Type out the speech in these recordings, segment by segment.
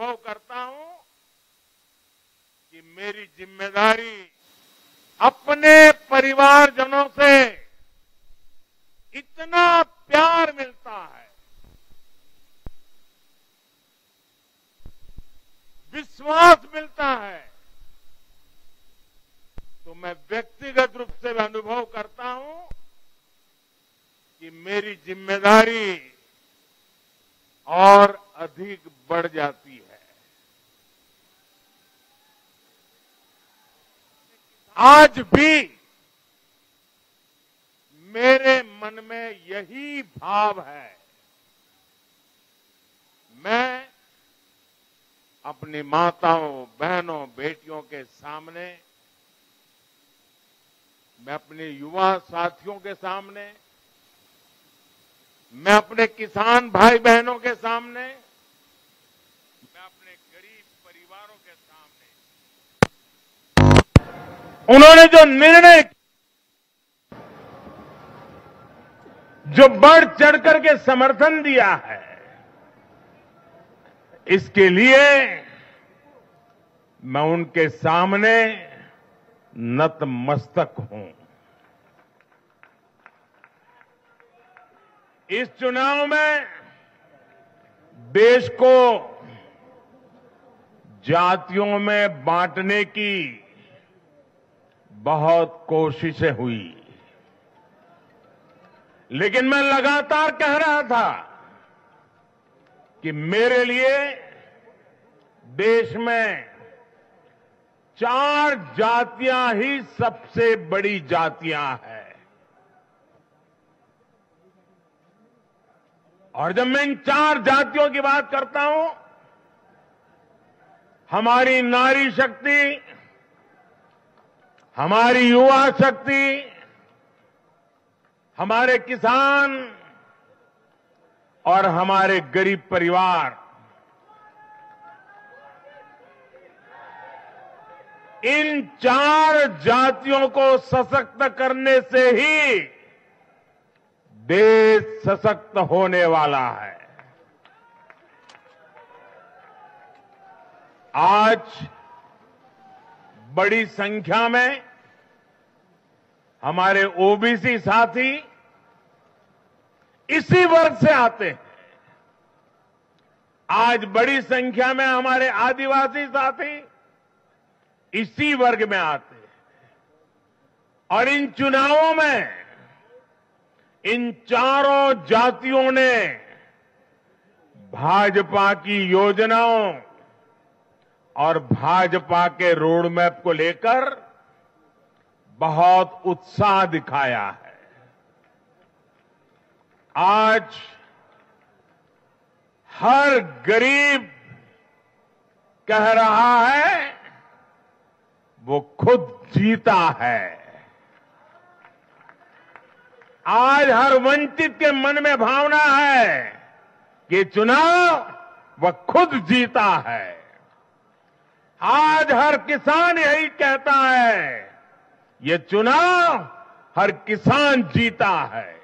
अनुभव करता हूं कि मेरी जिम्मेदारी अपने परिवारजनों से इतना प्यार मिलता है, विश्वास मिलता है, तो मैं व्यक्तिगत रूप से अनुभव करता हूं कि मेरी जिम्मेदारी और अधिक बढ़ जाती है। आज भी मेरे मन में यही भाव है। मैं अपनी माताओं, बहनों, बेटियों के सामने, मैं अपने युवा साथियों के सामने, मैं अपने किसान भाई बहनों के सामने, मैं अपने गरीब परिवारों के सामने उन्होंने जो निर्णय, जो बढ़ चढ़ करके समर्थन दिया है, इसके लिए मैं उनके सामने नतमस्तक हूं। इस चुनाव में देश को जातियों में बांटने की बहुत कोशिशें हुई, लेकिन मैं लगातार कह रहा था कि मेरे लिए देश में 4 जातियां ही सबसे बड़ी जातियां हैं। और जब मैं इन 4 जातियों की बात करता हूं, हमारी नारी शक्ति, हमारी युवा शक्ति, हमारे किसान और हमारे गरीब परिवार, इन 4 जातियों को सशक्त करने से ही देश सशक्त होने वाला है। आज बड़ी संख्या में हमारे ओबीसी साथी इसी वर्ग से आते हैं। आज बड़ी संख्या में हमारे आदिवासी साथी इसी वर्ग में आते हैं। और इन चुनावों में इन चारों जातियों ने भाजपा की योजनाओं और भाजपा के रोड मैप को लेकर बहुत उत्साह दिखाया है। आज हर गरीब कह रहा है वो खुद जीता है। आज हर वंचित के मन में भावना है कि चुनाव वह खुद जीता है। आज हर किसान यही कहता है, ये चुनाव हर किसान जीता है।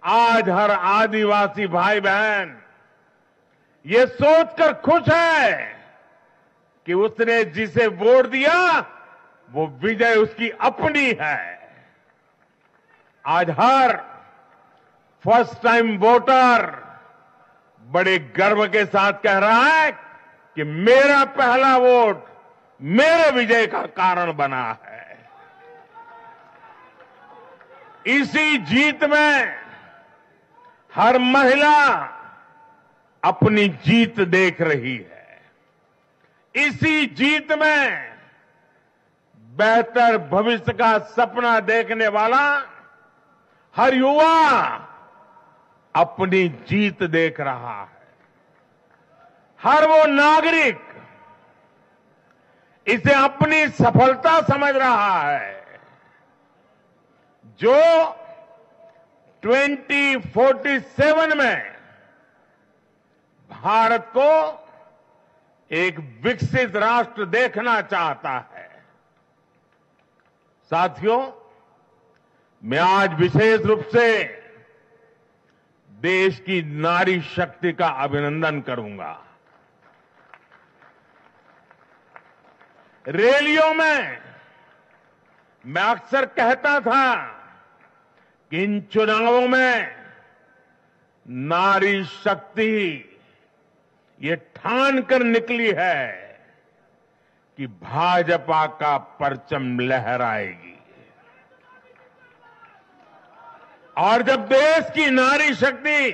आज हर आदिवासी भाई बहन ये सोचकर खुश है कि उसने जिसे वोट दिया वो विजय उसकी अपनी है। आज हर फर्स्ट टाइम वोटर बड़े गर्व के साथ कह रहा है कि मेरा पहला वोट मेरे विजय का कारण बना है। इसी जीत में हर महिला अपनी जीत देख रही है। इसी जीत में बेहतर भविष्य का सपना देखने वाला हर युवा अपनी जीत देख रहा है। हर वो नागरिक इसे अपनी सफलता समझ रहा है जो 2047 में भारत को एक विकसित राष्ट्र देखना चाहता है। साथियों, मैं आज विशेष रूप से देश की नारी शक्ति का अभिनंदन करूंगा। रैलियों में मैं अक्सर कहता था कि इन चुनावों में नारी शक्ति ये ठान कर निकली है कि भाजपा का परचम लहराएगी। और जब देश की नारी शक्ति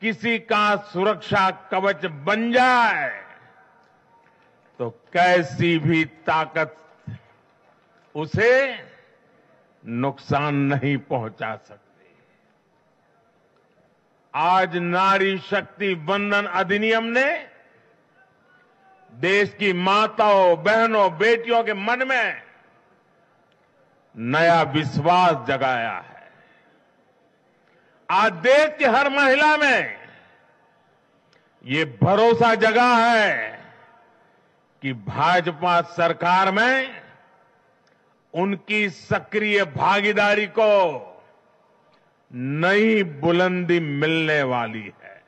किसी का सुरक्षा कवच बन जाए तो कैसी भी ताकत उसे नुकसान नहीं पहुंचा सकती। आज नारी शक्ति वंदन अधिनियम ने देश की माताओं, बहनों, बेटियों के मन में नया विश्वास जगाया है। आज देश की हर महिला में ये भरोसा जगा है कि भाजपा सरकार में उनकी सक्रिय भागीदारी को नई बुलंदी मिलने वाली है।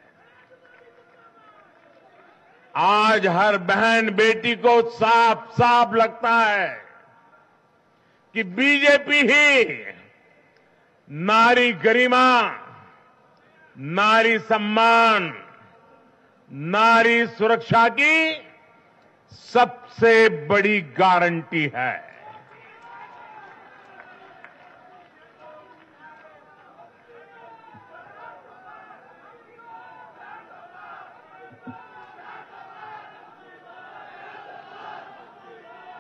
आज हर बहन बेटी को साफ साफ लगता है कि बीजेपी ही नारी गरिमा, नारी सम्मान, नारी सुरक्षा की सबसे बड़ी गारंटी है।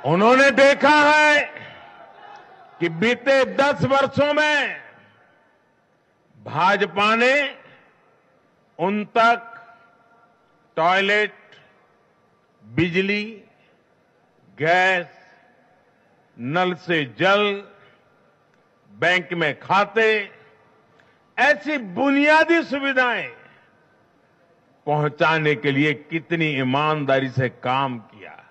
उन्होंने देखा है कि बीते 10 वर्षों में भाजपा ने उन तक टॉयलेट, बिजली, गैस, नल से जल, बैंक में खाते, ऐसी बुनियादी सुविधाएं पहुंचाने के लिए कितनी ईमानदारी से काम किया है।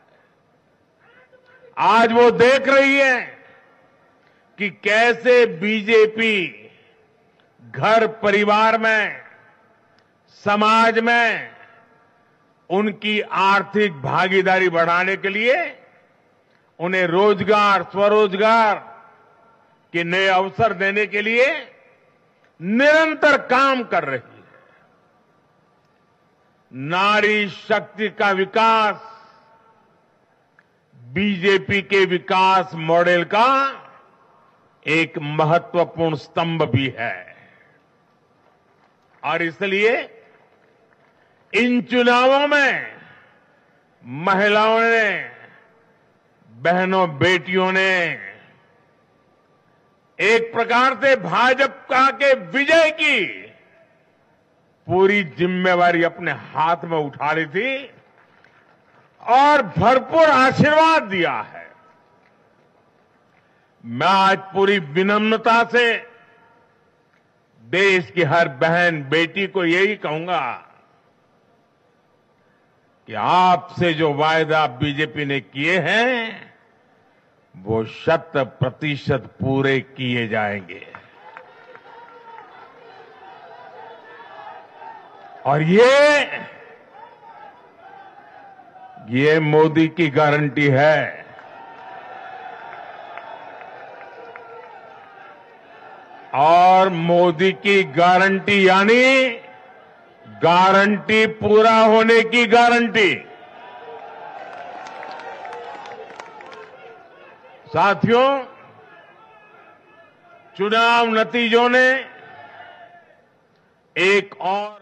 आज वो देख रही है कि कैसे बीजेपी घर परिवार में, समाज में उनकी आर्थिक भागीदारी बढ़ाने के लिए उन्हें रोजगार, स्वरोजगार के नए अवसर देने के लिए निरंतर काम कर रही है। नारी शक्ति का विकास बीजेपी के विकास मॉडल का एक महत्वपूर्ण स्तंभ भी है। और इसलिए इन चुनावों में महिलाओं ने, बहनों, बेटियों ने एक प्रकार से भाजपा के विजय की पूरी जिम्मेवारी अपने हाथ में उठा ली थी और भरपूर आशीर्वाद दिया है। मैं आज पूरी विनम्रता से देश की हर बहन बेटी को यही कहूंगा कि आपसे जो वायदा बीजेपी ने किए हैं वो 100% पूरे किए जाएंगे। और ये मोदी की गारंटी है। और मोदी की गारंटी यानी गारंटी पूरा होने की गारंटी। साथियों, चुनाव नतीजों ने एक और